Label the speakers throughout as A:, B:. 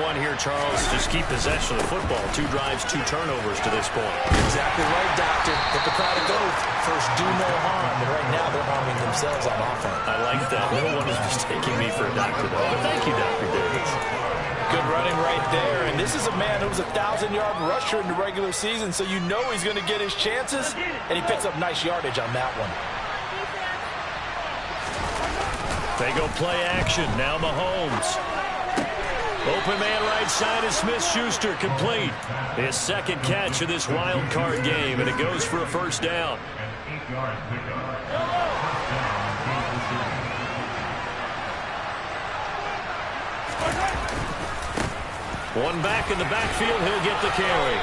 A: won here, Charles. Just keep possession of the football. 2 drives, 2 turnovers to this point.
B: Exactly right, Doctor. Get the crowd of gold. First, do no harm. And right now, they're harming themselves on offense.
A: I like that. No one is mistaking me for a doctor, though. But thank you, Dr. Davis.
B: Good running right there. And this is a man who was a 1,000-yard rusher in the regular season, so you know he's going to get his chances. And he picks up nice yardage on that one.
A: They go play action. Now Mahomes. Open man right side is Smith-Schuster, complete. His second catch of this wild card game, and it goes for a first down. One back in the backfield, he'll get the carry.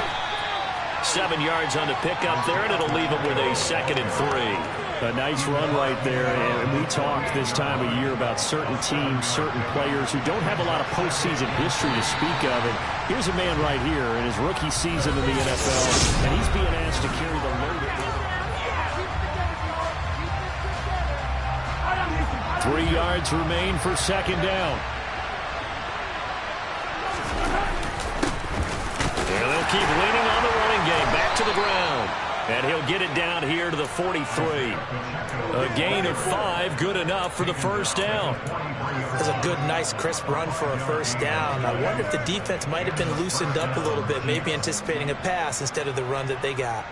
A: 7 yards on the pickup there, and it'll leave him with a 2nd and 3.
C: A nice run right there, and we talk this time of year about certain teams, certain players who don't have a lot of postseason history to speak of. And here's a man right here in his rookie season in the NFL, and he's being asked to carry the load. 3 yards remain for 2nd down.
A: And they'll keep leaning on the running game. Back to the ground. And he'll get it down here to the 43. A gain of 5, good enough for the first down.
B: That's a good, nice, crisp run for a first down. I wonder if the defense might have been loosened up a little bit, maybe anticipating a pass instead of the run that they got.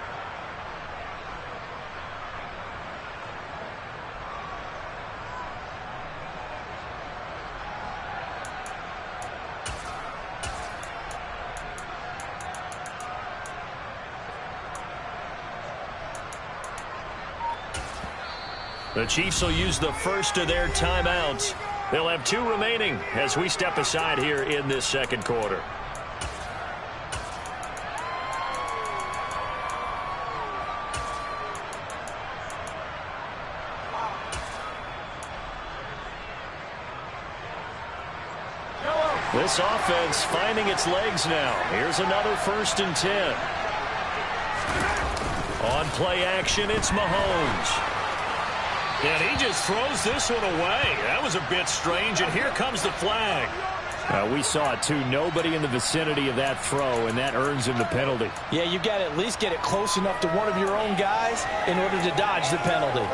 A: The Chiefs will use the first of their timeouts. They'll have 2 remaining as we step aside here in this second quarter. This offense finding its legs now. Here's another 1st and 10. On play action, it's Mahomes. And he just throws this one away. That was a bit strange, and here comes the flag.
C: We saw it, too. Nobody in the vicinity of that throw, and that earns him the penalty.
B: Yeah, you got to at least get it close enough to one of your own guys in order to dodge the penalty.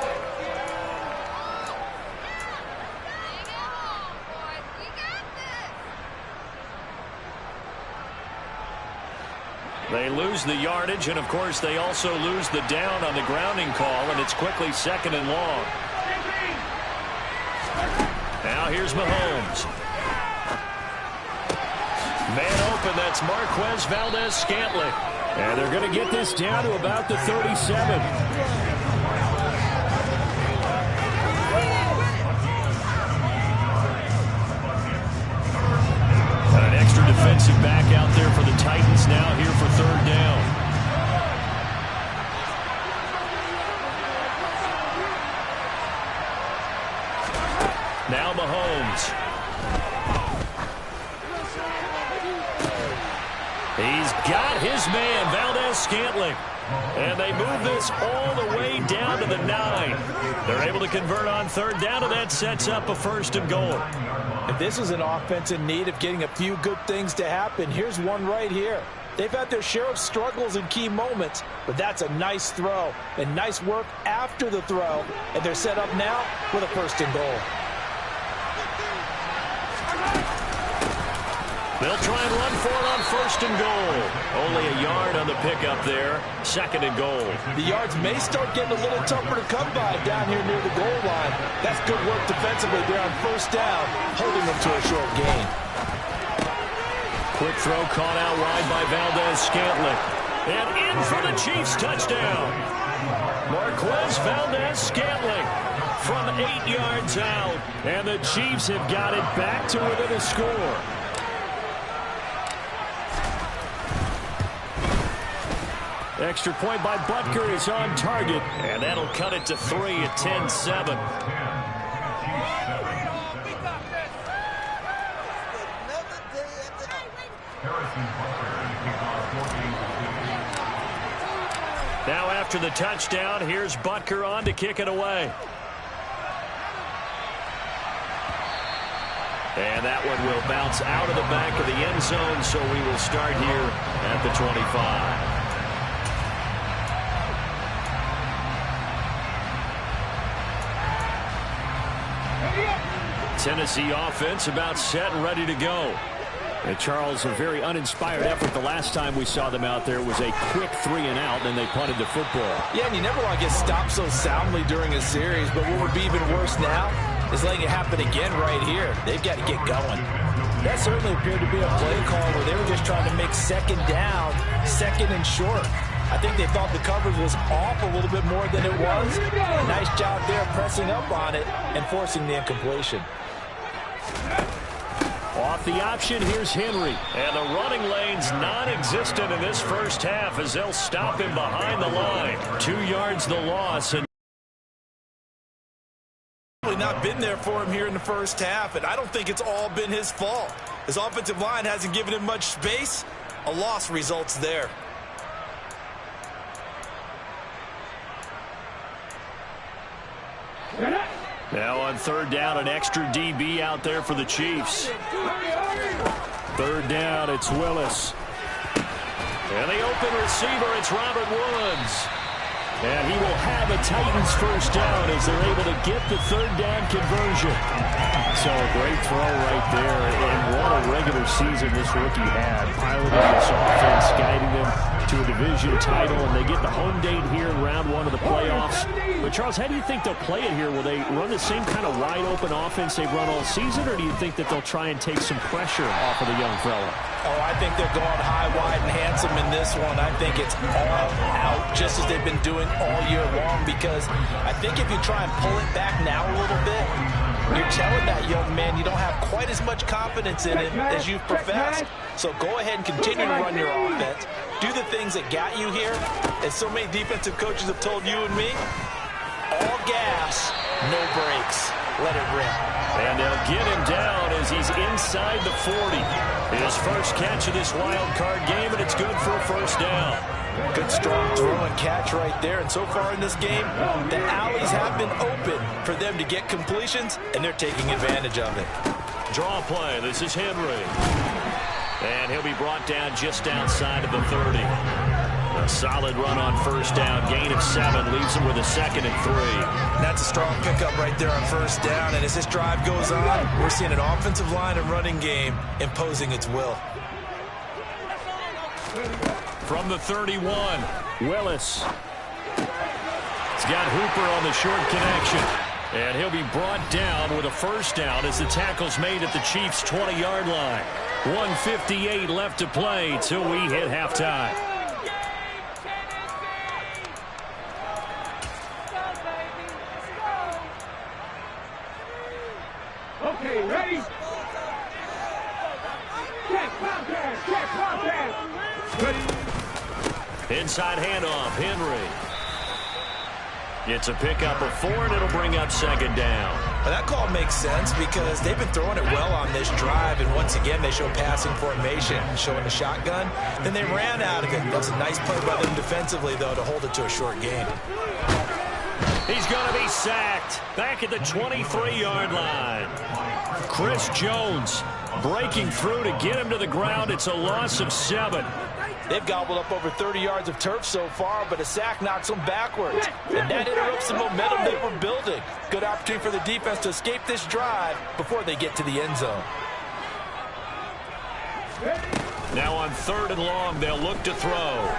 A: They lose the yardage, and, of course, they also lose the down on the grounding call, and it's quickly 2nd and long. Now here's Mahomes. Man open, that's Marquez Valdez-Scantling. And they're going to get this down to about the 37. An extra defensive back out there for the Titans now here for 3rd down. Now Mahomes. He's got his man, Valdez-Scantling. And they move this all the way down to the 9. They're able to convert on 3rd down, and that sets up a 1st and goal.
B: And this is an offense in need of getting a few good things to happen. Here's one right here. They've had their share of struggles in key moments, but that's a nice throw and nice work after the throw. And they're set up now with a 1st and goal.
A: They'll try and run for it on 1st and goal. Only a yard on the pickup there. 2nd and goal.
B: The yards may start getting a little tougher to come by down here near the goal line. That's good work defensively there on 1st down, holding them to a short gain.
A: Quick throw caught out wide by Valdez-Scantling. And in for the Chiefs touchdown. Marquez Valdez-Scantling from 8 yards out. And the Chiefs have got it back to within a score. Extra point by Butker is on target, and that'll cut it to 3 at 10-7. Now after the touchdown, here's Butker on to kick it away. And that one will bounce out of the back of the end zone, so we will start here at the 25. Tennessee offense about set and ready to go. And Charles, a very uninspired effort the last time we saw them out there. It was a quick 3 and out, then they punted the football.
B: Yeah, and you never want to get stopped so soundly during a series, but what would be even worse now is letting it happen again right here. They've got to get going. That certainly appeared to be a play call where they were just trying to make second down, second and short. I think they thought the coverage was off a little bit more than it was. A nice job there pressing up on it and forcing the incompletion.
A: Off the option, here's Henry. And the running lane's non-existent in this first half as they'll stop him behind the line. 2 yards the loss. And
B: not been there for him here in the first half, and I don't think it's all been his fault. His offensive line hasn't given him much space. A loss results there.
A: Now on third down, an extra DB out there for the Chiefs. Third down, it's Willis. And the open receiver, it's Robert Woods. And he will have a Titans first down as they're able to get the third down conversion. So a great throw right there. And what a regular season this rookie had. Piloting this offense, guiding them to a division title. And they get the home date here in round 1 of the playoffs. But, Charles, how do you think they'll play it here? Will they run the same kind of wide-open offense they've run all season? Or do you think that they'll try and take some pressure off of the young fella?
B: Oh, I think they're going high, wide, and handsome in this one. I think it's all out, just as they've been doing all year long, because I think if you try and pull it back now a little bit, you're telling that young man you don't have quite as much confidence in him as you've professed. So go ahead and continue to run your offense. Do the things that got you here. As so many defensive coaches have told you and me, all gas, no brakes. Let it rip.
A: And they'll get him down as he's inside the 40. His first catch of this wild card game, and it's good for a first down.
B: Good strong throw and catch right there. And so far in this game, the alleys have been open for them to get completions, and they're taking advantage of it.
A: Draw play. This is Henry. And he'll be brought down just outside of the 30. A solid run on first down. Gain of 7 leaves him with a 2nd and 3.
B: That's a strong pickup right there on first down. And as this drive goes on, we're seeing an offensive line and running game imposing its will.
A: From the 31, Willis. He's got Hooper on the short connection. And he'll be brought down with a first down as the tackle's made at the Chiefs' 20-yard line. 1:58 left to play till we hit halftime.
D: Okay, ready? Check, contact. Ready?
A: Inside handoff, Henry. It's a pickup of 4, and it'll bring up 2nd down.
B: Well, that call makes sense because they've been throwing it well on this drive, and once again they show passing formation, showing the shotgun. Then they ran out of it. That was a nice play by them defensively, though, to hold it to a short gain.
A: He's going to be sacked back at the 23-yard line. Chris Jones breaking through to get him to the ground. It's a loss of 7.
B: They've gobbled up over 30 yards of turf so far, but a sack knocks them backwards. And that interrupts the momentum they were building. Good opportunity for the defense to escape this drive before they get to the end zone.
A: Now on 3rd and long, they'll look to throw.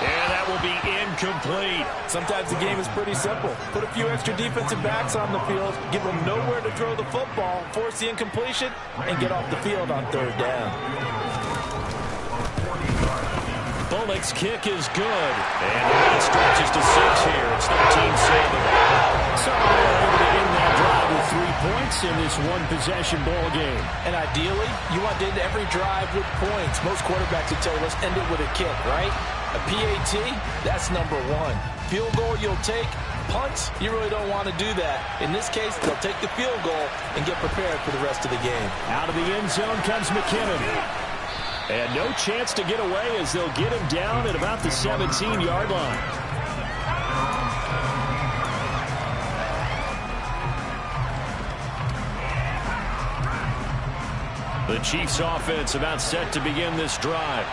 A: And that will be incomplete.
B: Sometimes the game is pretty simple. Put a few extra defensive backs on the field, give them nowhere to throw the football, force the incompletion, and get off the field on 3rd down.
A: Bullock's kick is good. And the lead stretches to 6 here. It's 13-7. So they're able to end that drive with 3 points in this one-possession ball game.
B: And ideally, you want to end every drive with points. Most quarterbacks would tell you, let's end it with a kick, right? A PAT, that's number 1. Field goal you'll take. Punts, you really don't want to do that. In this case, they'll take the field goal and get prepared for the rest of the game.
A: Out of the end zone comes McKinnon. And no chance to get away as they'll get him down at about the 17-yard line. The Chiefs offense about set to begin this drive.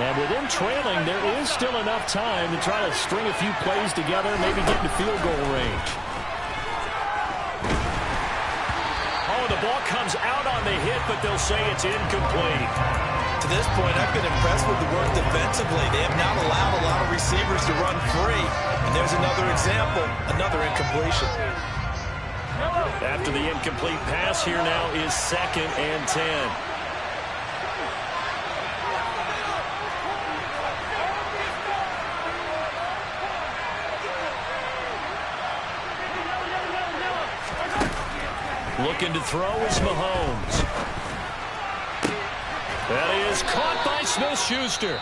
A: And with them trailing, there is still enough time to try to string a few plays together, maybe get into field goal range. Oh, the ball comes out on the hit, but they'll say it's incomplete.
B: To this point, I've been impressed with the work defensively. They have not allowed a lot of receivers to run free. And there's another example, another incompletion.
A: After the incomplete pass, here now is 2nd and 10. Looking to throw is Mahomes. That is caught by Smith-Schuster.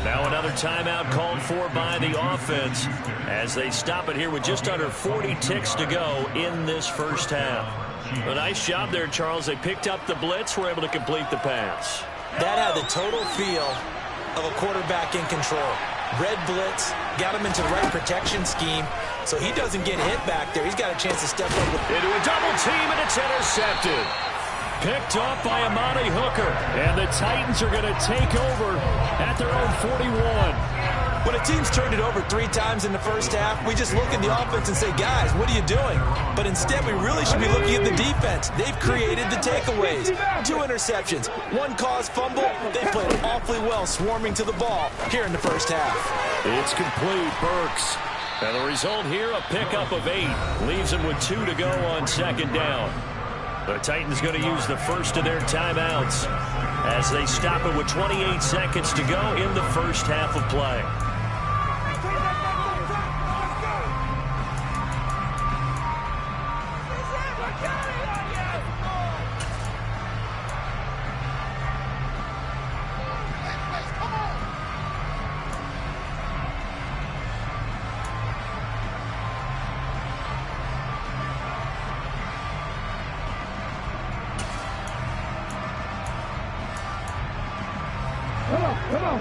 A: Now another timeout called for by the offense as they stop it here with just under 40 ticks to go in this first half. A nice job there, Charles. They picked up the blitz, were able to complete the pass.
B: That had the total feel of a quarterback in control. Red blitz, got him into the right protection scheme, so he doesn't get hit back there. He's got a chance to step up
A: into a double team, and it's intercepted. Picked off by Amani Hooker, and the Titans are going to take over at their own 41.
B: When a team's turned it over 3 times in the first half, we just look at the offense and say, guys, what are you doing? But instead, we really should be looking at the defense. They've created the takeaways. 2 interceptions, 1 caused fumble. They played awfully well swarming to the ball here in the first half.
A: It's complete, Burks. And the result here, a pickup of 8. Leaves them with 2 to go on 2nd down. The Titans going to use the first of their timeouts as they stop it with 28 seconds to go in the first half of play.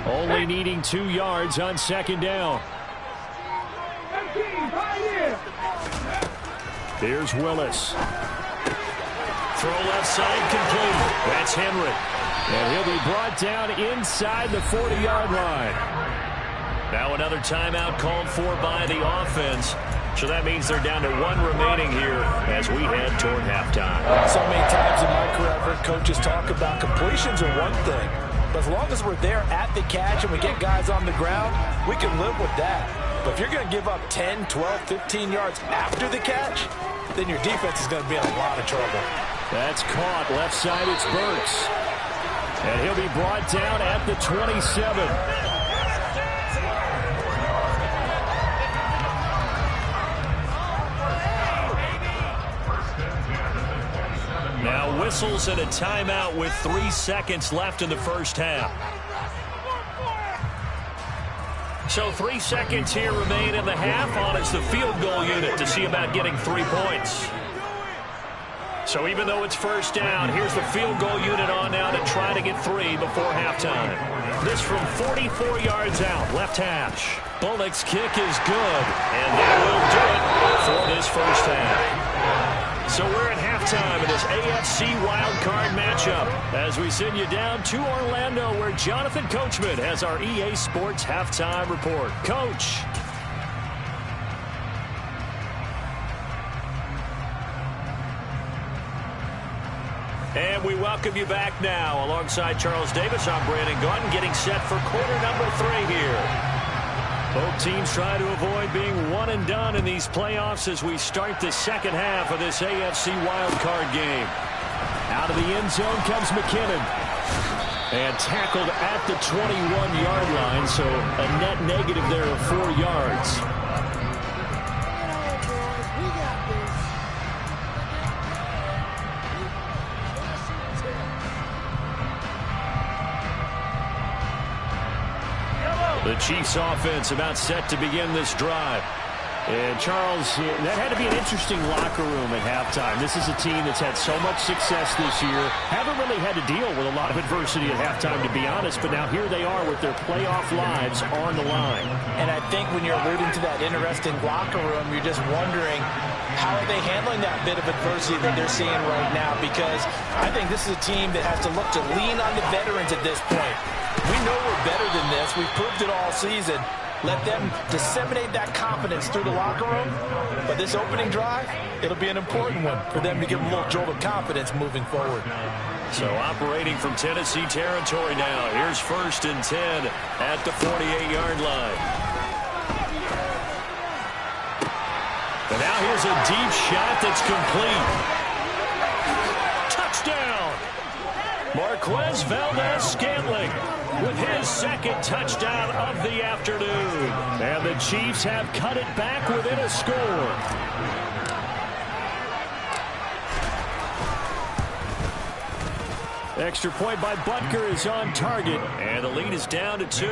A: Only needing 2 yards on 2nd down. Here's Willis. Throw left side complete. That's Henry. And he'll be brought down inside the 40-yard line. Now another timeout called for by the offense. So that means they're down to 1 remaining here as we head toward halftime.
B: So many times in my career, I've heard coaches talk about completions are one thing. But as long as we're there at the catch and we get guys on the ground, we can live with that. But if you're going to give up 10, 12, 15 yards after the catch, then your defense is going to be in a lot of trouble.
A: That's caught. Left side, it's Burks. And he'll be brought down at the 27. Now whistles and a timeout with 3 seconds left in the first half. So 3 seconds here remain in the half on as the field goal unit to see about getting 3 points. So even though it's first down, here's the field goal unit on now to try to get 3 before halftime. This from 44 yards out, left hash. Bullock's kick is good, and that will do it for this first half. So we're at halftime in this AFC Wildcard matchup as we send you down to Orlando where Jonathan Coachman has our EA Sports Halftime Report. Coach. And we welcome you back now. Alongside Charles Davis, I'm Brandon Gaudin getting set for quarter number 3 here. Both teams try to avoid being one and done in these playoffs as we start the second half of this AFC wildcard game. Out of the end zone comes McKinnon. And tackled at the 21-yard line, so a net negative there of 4 yards. The Chiefs offense about set to begin this drive. And Charles, that had to be an interesting locker room at halftime. This is a team that's had so much success this year. Haven't really had to deal with a lot of adversity at halftime, to be honest. But now here they are with their playoff lives on the line.
B: And I think when you're alluding to that interesting locker room, you're just wondering how are they handling that bit of adversity that they're seeing right now? Because I think this is a team that has to look to lean on the veterans at this point. We know we're better than this. We've proved it all season. Let them disseminate that confidence through the locker room. But this opening drive, it'll be an important one for them to give them a little jolt of confidence moving forward.
A: So operating from Tennessee territory now. Here's 1st and 10 at the 48-yard line. And now here's a deep shot that's complete. Touchdown! Marquez Valdez-Scantling with his 2nd touchdown of the afternoon. And the Chiefs have cut it back within a score. Extra point by Butker is on target, and the lead is down to 2.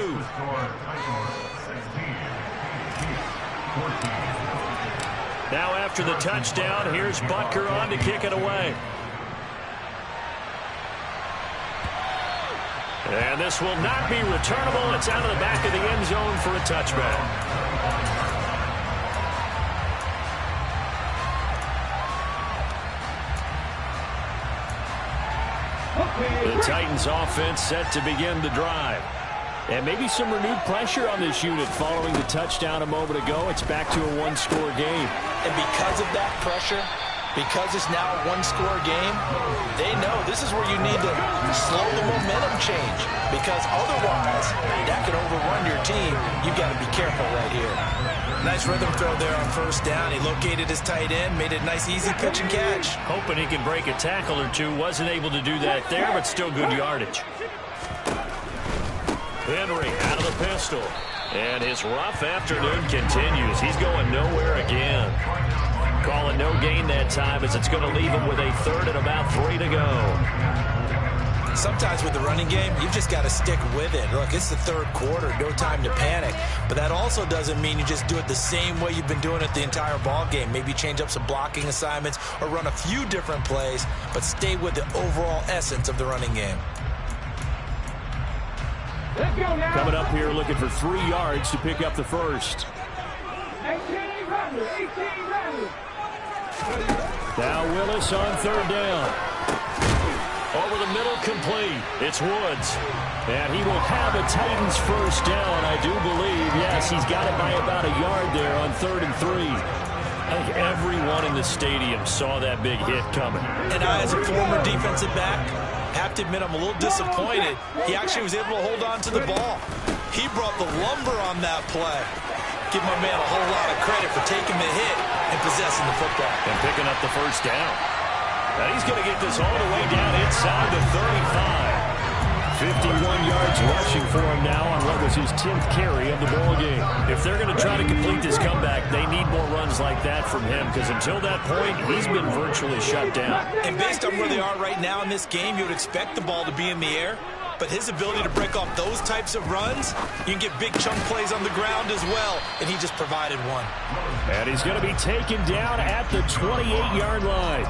A: Now after the touchdown, here's Butker on to kick it away. And this will not be returnable. It's out of the back of the end zone for a touchback. The Titans offense set to begin the drive. And maybe some renewed pressure on this unit following the touchdown a moment ago. It's back to a one-score game.
B: And because of that pressure, because it's now a one-score game, they know this is where you need to slow the momentum change. Because otherwise, that could overrun your team. You've got to be careful right here. Nice rhythm throw there on 1st down. He located his tight end, made it a nice, easy pitch and catch.
A: Hoping he can break a tackle or two. Wasn't able to do that there, but still good yardage. Henry out of the pistol. And his rough afternoon continues. He's going nowhere again. Call it no gain that time, as it's going to leave him with a 3rd and about 3 to go.
B: Sometimes with the running game, you've just got to stick with it. Look, it's the 3rd quarter, no time to panic. But that also doesn't mean you just do it the same way you've been doing it the entire ball game. Maybe change up some blocking assignments or run a few different plays, but stay with the overall essence of the running game.
D: Let's go now.
C: Coming up here looking for 3 yards to pick up the 1st.
D: 18 runners.
C: Now Willis on 3rd down.
A: Over the middle, complete. It's Woods. And he will have a Titans 1st down, I do believe. Yes, he's got it by about a yard there on 3rd and 3. I think everyone in the stadium saw that big hit coming.
B: And I, as a former defensive back, have to admit I'm a little disappointed. He actually was able to hold on to the ball. He brought the lumber on that play. Give my man a whole lot of credit for taking the hit and possessing the football.
A: And picking up the 1st down. Now he's going to get this all the way down inside the 35. 51 yards rushing for him now on what was his 10th carry of the ball game. If they're going to try to complete this comeback, they need more runs like that from him, because until that point, he's been virtually shut down.
B: And based on where they are right now in this game, you would expect the ball to be in the air. But his ability to break off those types of runs, you can get big chunk plays on the ground as well, and he just provided one.
C: And he's going to be taken down at the 28-yard line.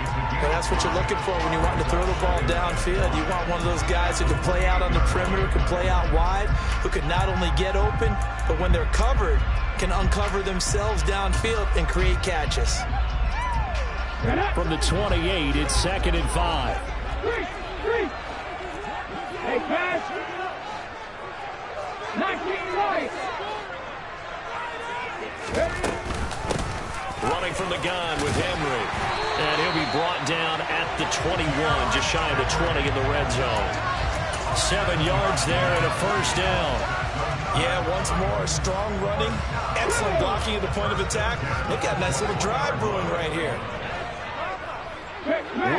B: And that's what you're looking for when you want to throw the ball downfield. You want one of those guys who can play out on the perimeter, can play out wide, who can not only get open, but when they're covered, can uncover themselves downfield and create catches.
C: From the 28, it's 2nd and 5.
D: Three. Hey, pass. 19 right.
A: Running from the gun with Henry. And he'll be brought down at the 21, just shy of the 20 in the red zone. 7 yards there and a 1st down.
B: Yeah, once more, strong running, excellent blocking at the point of attack. Look at a nice little drive brewing right here.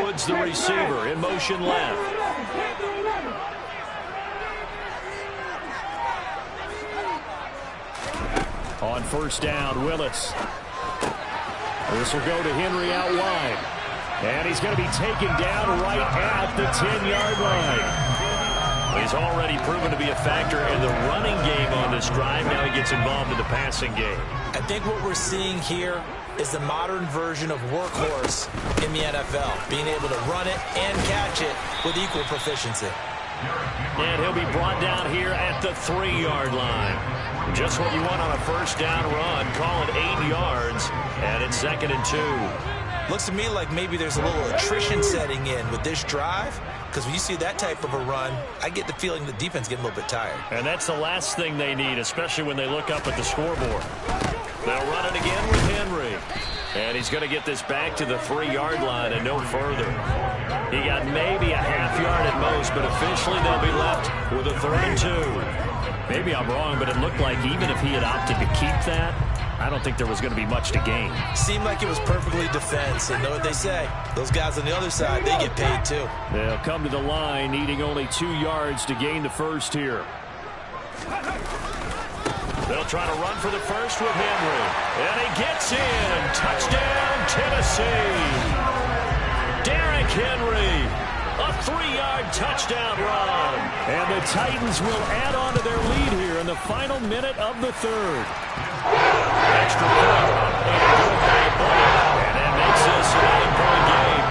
A: Woods, the receiver, in motion left.
C: On 1st down, Willis. This will go to Henry out wide. And he's going to be taken down right at the 10-yard line.
A: He's already proven to be a factor in the running game on this drive. Now he gets involved in the passing game.
B: I think what we're seeing here is the modern version of workhorse in the NFL, being able to run it and catch it with equal proficiency.
A: And he'll be brought down here at the 3-yard line. Just what you want on a first down run. Call it 8 yards, and it's 2nd and 2.
B: Looks to me like maybe there's a little attrition setting in with this drive, because when you see that type of a run, I get the feeling the defense getting a little bit tired.
A: And that's the last thing they need, especially when they look up at the scoreboard. They'll run it again with Henry. And he's going to get this back to the 3-yard line and no further. He got maybe a half yard at most, but officially they'll be left with a 3rd and 2.
C: Maybe I'm wrong, but it looked like even if he had opted to keep that, I don't think there was going to be much to gain.
B: Seemed like it was perfectly defense, and know what they say. Those guys on the other side, they get paid too.
C: They'll come to the line, needing only 2 yards to gain the first here.
A: They'll try to run for the first with Henry. And he gets in. Touchdown, Tennessee. Derrick Henry. A 3-yard touchdown run.
C: And the Titans will add on to their lead here in the final minute of the 3rd.
A: Extra point. And that makes this an 8-point game.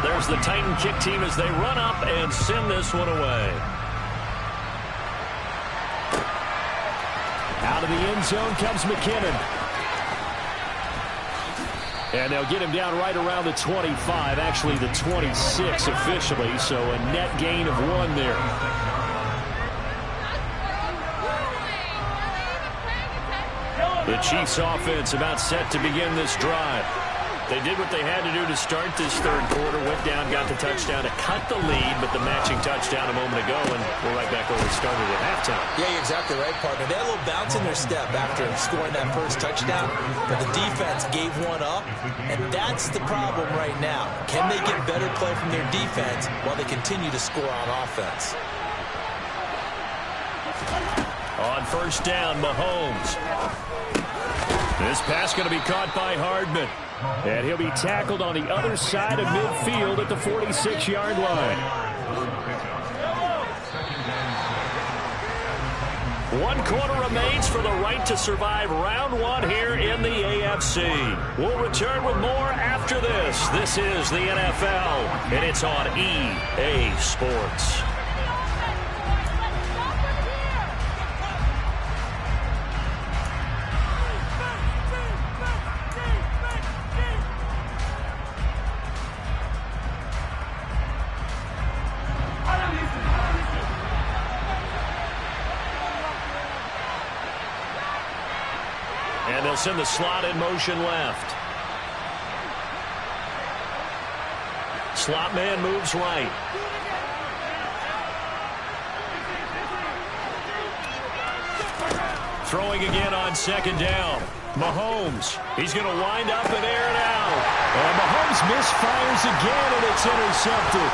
A: There's the Titan kick team as they run up and send this one away.
C: Out of the end zone comes McKinnon. And they'll get him down right around the 25, actually the 26 officially, so a net gain of 1 there. The Chiefs offense about set to begin this drive. They did what they had to do to start this 3rd quarter, went down, got the touchdown to cut the lead, but the matching touchdown a moment ago, and we're right back where we started at halftime.
B: Yeah, you're exactly right, partner. They had a little bounce in their step after scoring that first touchdown, but the defense gave one up, and that's the problem right now. Can they get better play from their defense while they continue to score on offense?
A: On first down, Mahomes. This pass going to be caught by Hardman.
C: And he'll be tackled on the other side of midfield at the 46-yard line.
A: 1 quarter remains for the right to survive round 1 here in the AFC. We'll return with more after this. This is the NFL, and it's on EA Sports. And they'll send the slot in motion left. Slot man moves right. Throwing again on 2nd down. Mahomes. He's going to wind up and air it out.
C: And Mahomes misfires again, and it's intercepted.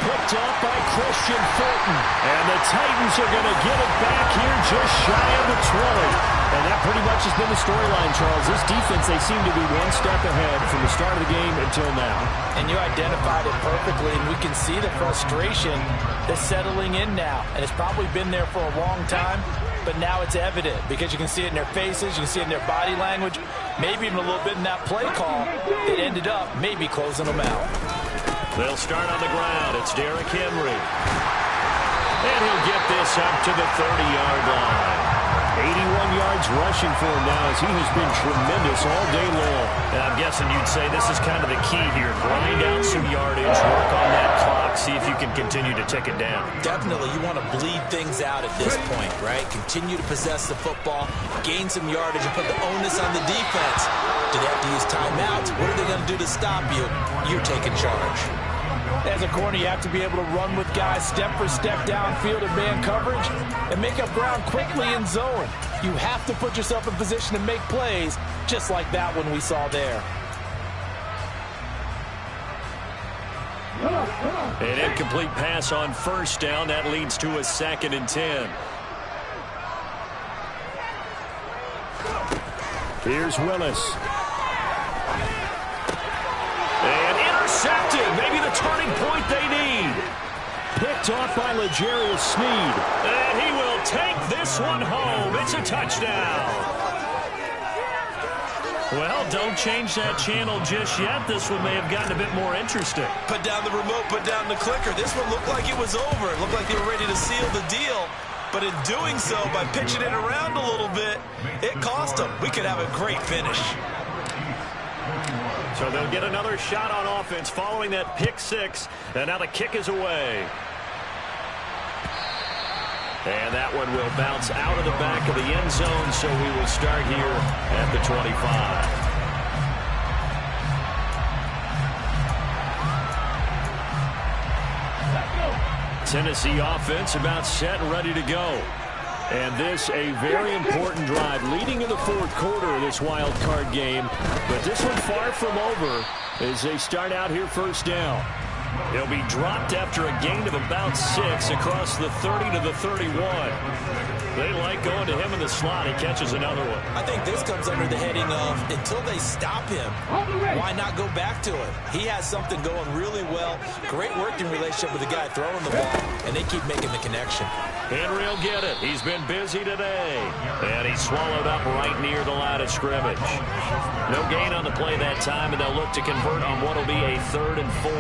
C: Picked off by Christian Fulton. And the Titans are going to get it back here just shy of the 20. And that pretty much has been the storyline, Charles. This defense, they seem to be one step ahead from the start of the game until now.
B: And you identified it perfectly, and we can see the frustration that's settling in now. And it's probably been there for a long time, but now it's evident because you can see it in their faces, you can see it in their body language, maybe even a little bit in that play call that ended up maybe closing them out.
A: They'll start on the ground. It's Derrick Henry. And he'll get this up to the 30-yard line.
C: 81 yards rushing for him now as he has been tremendous all day long.
A: And I'm guessing you'd say this is kind of the key here. Grind out some yardage, work on that clock, see if you can continue to tick it down.
B: Definitely, you want to bleed things out at this point, right? Continue to possess the football, gain some yardage, and put the onus on the defense. Do they have to use timeouts? What are they going to do to stop you? You're taking charge. As a corner, you have to be able to run with guys step for step downfield in man coverage and make up ground quickly in zone. You have to put yourself in position to make plays, just like that one we saw there.
A: An incomplete pass on first down. That leads to a 2nd and 10.
C: Here's Willis.
A: And intercepted. Maybe the turning point they need.
C: Picked off by L'Jarius Sneed.
A: And he will take this one home. It's a touchdown. Well, don't change that channel just yet. This one may have gotten a bit more interesting.
B: Put down the remote, put down the clicker. This one looked like it was over. It looked like they were ready to seal the deal. But in doing so, by pitching it around a little bit, it cost them. We could have a great finish.
A: So they'll get another shot on offense following that pick six. And now the kick is away. And that one will bounce out of the back of the end zone, so we will start here at the 25. Tennessee offense about set and ready to go. And this a very important drive leading in the fourth quarter of this wild card game. But this one far from over as they start out here first down. He'll be dropped after a gain of about 6 across the 30 to the 31. They like going to him in the slot. He catches another one.
B: I think this comes under the heading of until they stop him, why not go back to it? He has something going really well. Great working relationship with the guy throwing the ball, and they keep making the connection.
A: Henry will get it. He's been busy today. And he's swallowed up right near the line of scrimmage. No gain on the play that time, and they'll look to convert on what will be a 3rd and 4.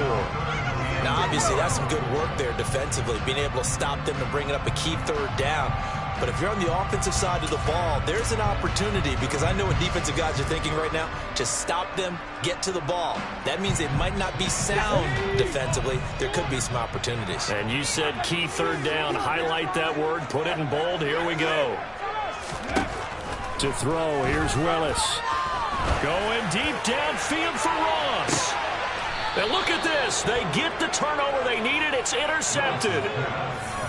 B: Now, obviously, that's some good work there defensively, being able to stop them and bringing up a key 3rd down. But if you're on the offensive side of the ball, there's an opportunity, because I know what defensive guys are thinking right now. Just stop them, get to the ball. That means they might not be sound defensively. There could be some opportunities.
A: And you said key 3rd down. Highlight that word. Put it in bold. Here we go. To throw, here's Willis. Going deep downfield for Ross. And look at this. They get the turnover they needed. It's intercepted.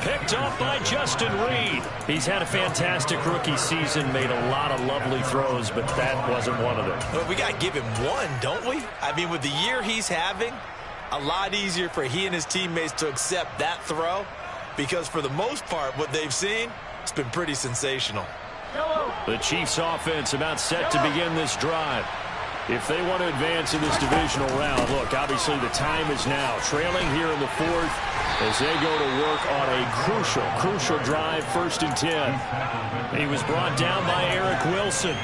A: Picked off by Justin Reed. He's had a fantastic rookie season, made a lot of lovely throws, but that wasn't one of them.
B: Well, we got to give him one, don't we? I mean, with the year he's having, a lot easier for he and his teammates to accept that throw, because for the most part, what they've seen, it's been pretty sensational.
A: The Chiefs offense about set to begin this drive. If they want to advance in this divisional round, look, obviously the time is now. Trailing here in the 4th as they go to work on a crucial drive, 1st and 10. He was brought down by Eric Wilson.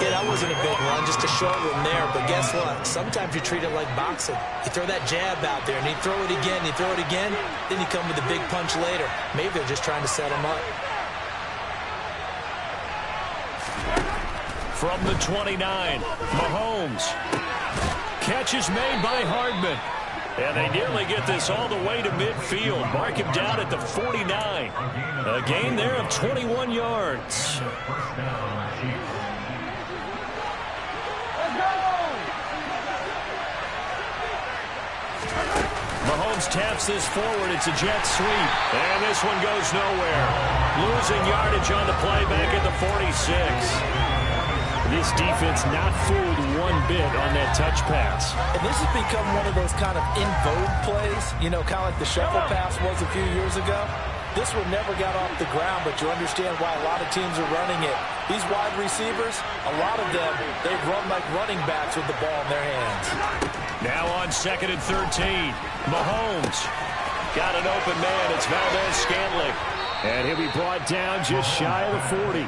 B: Yeah, that wasn't a big run, just a short one there. But guess what? Sometimes you treat it like boxing. You throw that jab out there, and you throw it again, you throw it again, then you come with a big punch later. Maybe they're just trying to set him up.
A: From the 29, Mahomes. Catch is made by Hardman. And they nearly get this all the way to midfield. Mark him down at the 49. A gain there of 21 yards. Mahomes taps this forward. It's a jet sweep. And this one goes nowhere. Losing yardage on the play back at the 46. This defense not fooled one bit on that touch pass.
B: And this has become one of those kind of in vogue plays, you know, kind of like the shuffle pass was a few years ago. This one never got off the ground, but you understand why a lot of teams are running it. These wide receivers, a lot of them, they run like running backs with the ball in their hands.
A: Now on 2nd and 13, Mahomes got an open man. It's Valdez-Scantling. And he'll be brought down just shy of the 40.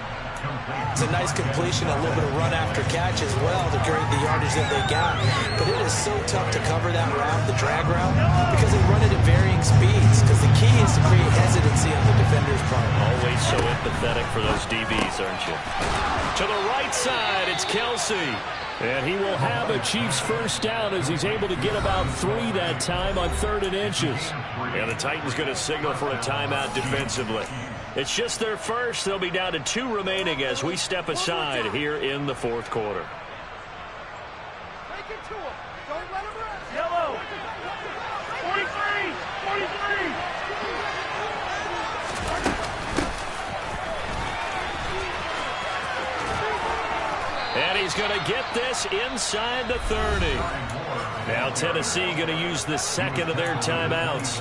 B: It's a nice completion, a little bit of run after catch as well to create the yardage that they got. But it is so tough to cover that route, the drag route, because they run it at varying speeds. Because the key is to create hesitancy on the defender's part.
A: Always so empathetic for those DBs, aren't you? To the right side, it's Kelsey. And he will have a Chiefs 1st down as he's able to get about 3 that time on 3rd and inches. And the Titans going to signal for a timeout defensively. It's just their first. They'll be down to 2 remaining as we step aside here in the 4th quarter.
D: Take it to him. Don't let him rest. Yellow. 43. 43.
A: And he's going to get this inside the 30. Now Tennessee going to use the 2nd of their timeouts.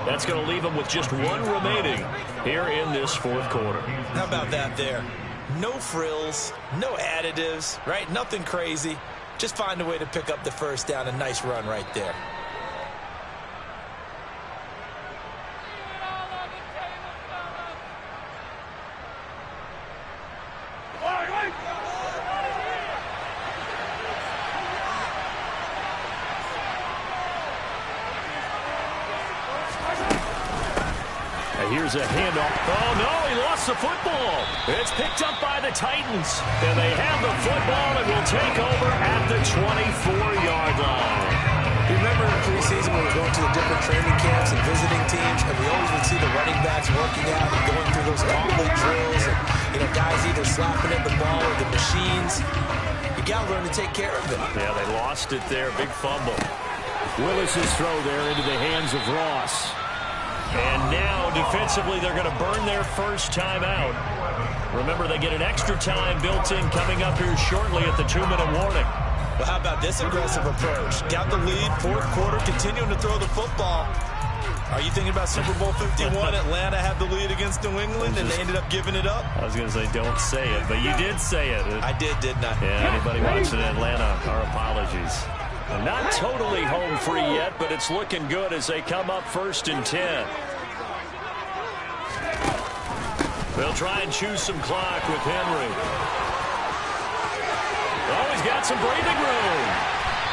A: That's going to leave them with just 1 remaining here in this 4th quarter.
B: How about that there? No frills, no additives, right? Nothing crazy. Just find a way to pick up the 1st down. A nice run right there.
C: Here's a handoff.
A: Oh, no, he lost the football. It's picked up by the Titans. And they have the football and will take over at the 24-yard line.
B: You remember in preseason when we were going to the different training camps and visiting teams, and we always would see the running backs working out and going through those gauntlet drills, and guys either slapping at the ball or the machines. You got to learn to take care of it.
A: Yeah, they lost it there. Big fumble.
C: Willis's throw there into the hands of Ross.
A: And now, defensively, they're going to burn their first timeout. Remember, they get an extra time built in coming up here shortly at the 2-minute warning.
B: Well, how about this aggressive approach? Got the lead, fourth quarter, continuing to throw the football. Are you thinking about Super Bowl 51? Atlanta had the lead against New England, and they ended up giving it up?
A: I was going to say, don't say it, but you did say it.
B: I did, didn't I?
A: Yeah, anybody watching Atlanta, our apologies. Not totally home free yet, but it's looking good as they come up 1st and 10. They'll try and choose some clock with Henry. Oh, he's got some breathing room.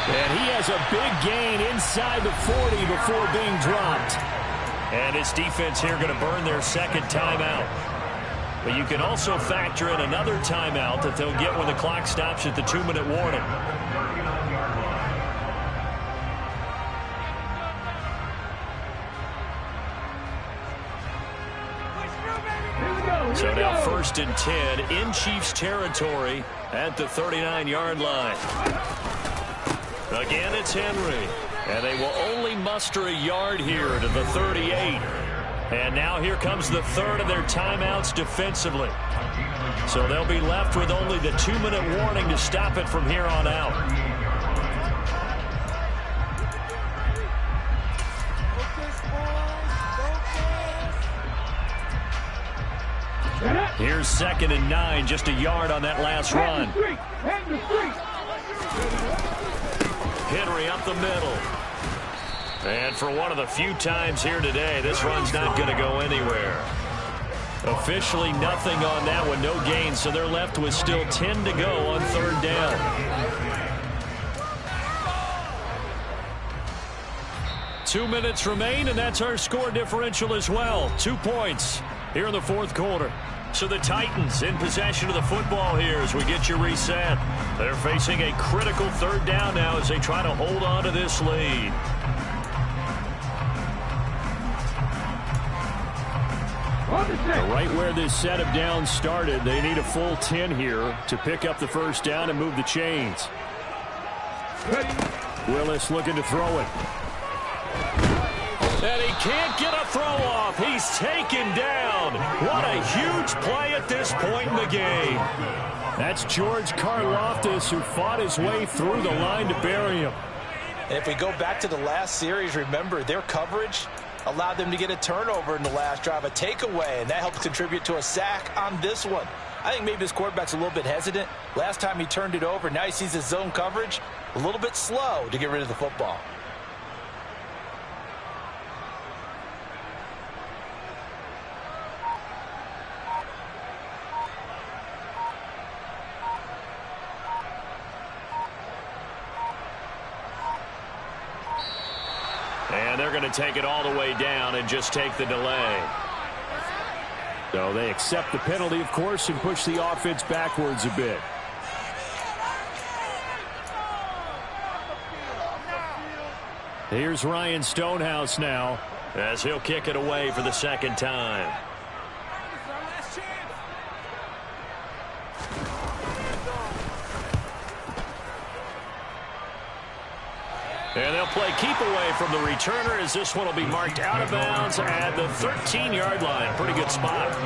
C: And he has a big gain inside the 40 before being dropped.
A: And his defense here going to burn their second timeout. But you can also factor in another timeout that they'll get when the clock stops at the 2-minute warning. So now 1st and 10 in Chiefs territory at the 39-yard line. Again, it's Henry. And they will only muster a yard here to the 38. And now here comes the third of their timeouts defensively. So they'll be left with only the 2-minute warning to stop it from here on out. Here's 2nd and 9, just a yard on that last run. Henry up the middle. And for one of the few times here today, this run's not going to go anywhere. Officially nothing on that one, no gain, so they're left with still 10 to go on 3rd down. Two minutes remain, and that's our score differential as well. 2 points here in the 4th quarter. So the Titans in possession of the football here as we get you reset. They're facing a critical 3rd down now as they try to hold on to this lead.
C: Right where this set of downs started, they need a full 10 here to pick up the 1st down and move the chains. Willis looking to throw it.
A: And he can't get a throw off. He's taken down. What a huge play at this point in the game.
C: That's George Karlaftis who fought his way through the line to bury him.
B: And if we go back to the last series, remember their coverage allowed them to get a turnover in the last drive, a takeaway, and that helped contribute to a sack on this one. I think maybe his quarterback's a little bit hesitant. Last time he turned it over, now he sees his zone coverage a little bit slow to get rid of the football.
A: And they're going to take it all the way down and just take the delay.
C: So they accept the penalty, of course, and push the offense backwards a bit. Here's Ryan Stonehouse now
A: as he'll kick it away for the 2nd time. And they'll play keep away from the returner as this one will be marked out of bounds at the 13-yard line. Pretty good spot.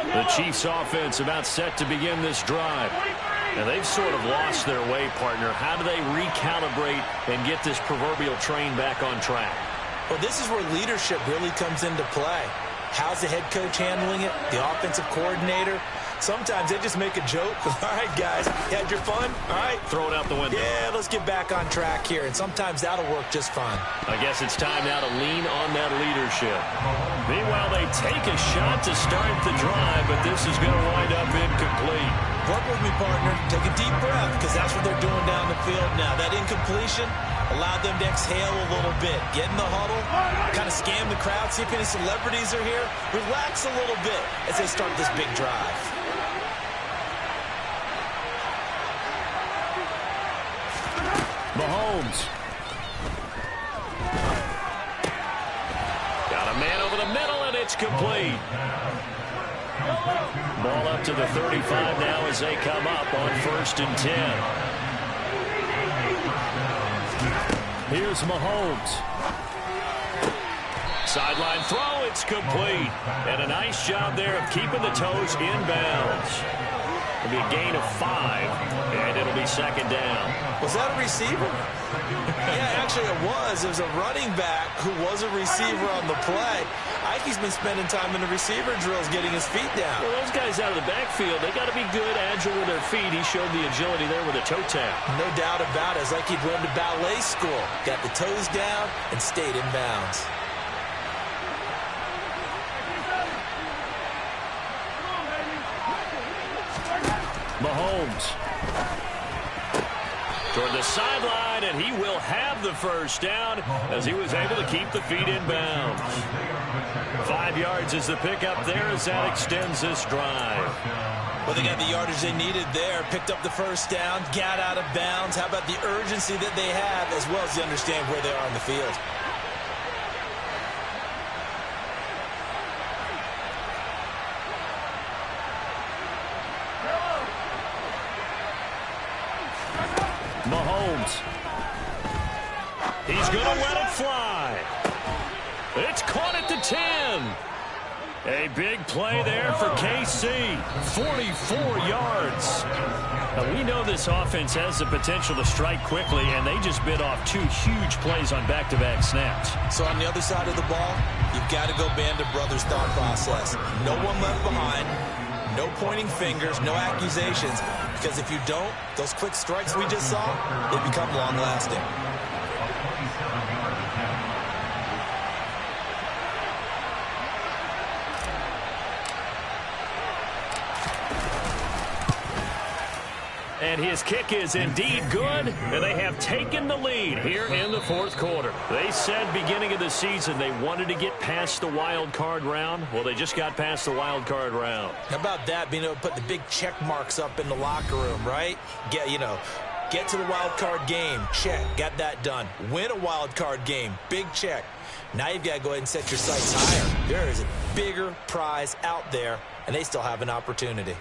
A: The Chiefs offense about set to begin this drive. And they've sort of lost their way, partner. How do they recalibrate and get this proverbial train back on track?
B: Well, this is where leadership really comes into play. How's the head coach handling it? The offensive coordinator? Sometimes they just make a joke. All right, guys, you had your fun? All right.
C: Throw it out the window.
B: Yeah, let's get back on track here, and sometimes that'll work just fine.
A: I guess it's time now to lean on that leadership. Meanwhile, they take a shot to start the drive, but this is going to wind up incomplete.
B: Work with me, partner. Take a deep breath, because that's what they're doing down the field now. That incompletion allowed them to exhale a little bit. Get in the huddle, kind of scan the crowd, see if any celebrities are here. Relax a little bit as they start this big drive.
A: Mahomes. Got a man over the middle, and it's complete. Ball up to the 35 now as they come up on 1st and 10. Here's Mahomes. Sideline throw, it's complete. And a nice job there of keeping the toes inbounds. It'll be a gain of 5, and it'll be 2nd down.
B: Was that a receiver? Yeah, actually it was. It was a running back who was a receiver on the play. Ike's been spending time in the receiver drills getting his feet down.
A: Well, those guys out of the backfield, they got to be good, agile with their feet. He showed the agility there with a toe tap.
B: No doubt about it. It's like he'd run to ballet school. Got the toes down and stayed in bounds.
A: Mahomes toward the sideline, and he will have the 1st down as he was able to keep the feet in bounds. 5 yards is the pickup there as that extends this drive.
B: Well, they got the yardage they needed there, picked up the 1st down, got out of bounds. How about the urgency that they have as well as they understand where they are on the field?
A: Mahomes. He's going to let it fly. It's caught at the 10. A big play there for KC. 44 yards. Now, we know this offense has the potential to strike quickly, and they just bit off 2 huge plays on back-to-back snaps.
B: So on the other side of the ball, you've got to go band of brothers thought process. No one left behind. No pointing fingers, no accusations, because if you don't, those quick strikes we just saw, they become long-lasting.
A: And his kick is indeed good, and they have taken the lead here in the 4th quarter. They said beginning of the season they wanted to get past the wild card round. Well, they just got past the wild card round.
B: How about that, being able to put the big check marks up in the locker room, right? Get to the wild card game, check, got that done. Win a wild card game, big check. Now you've got to go ahead and set your sights higher. There is a bigger prize out there, and they still have an opportunity.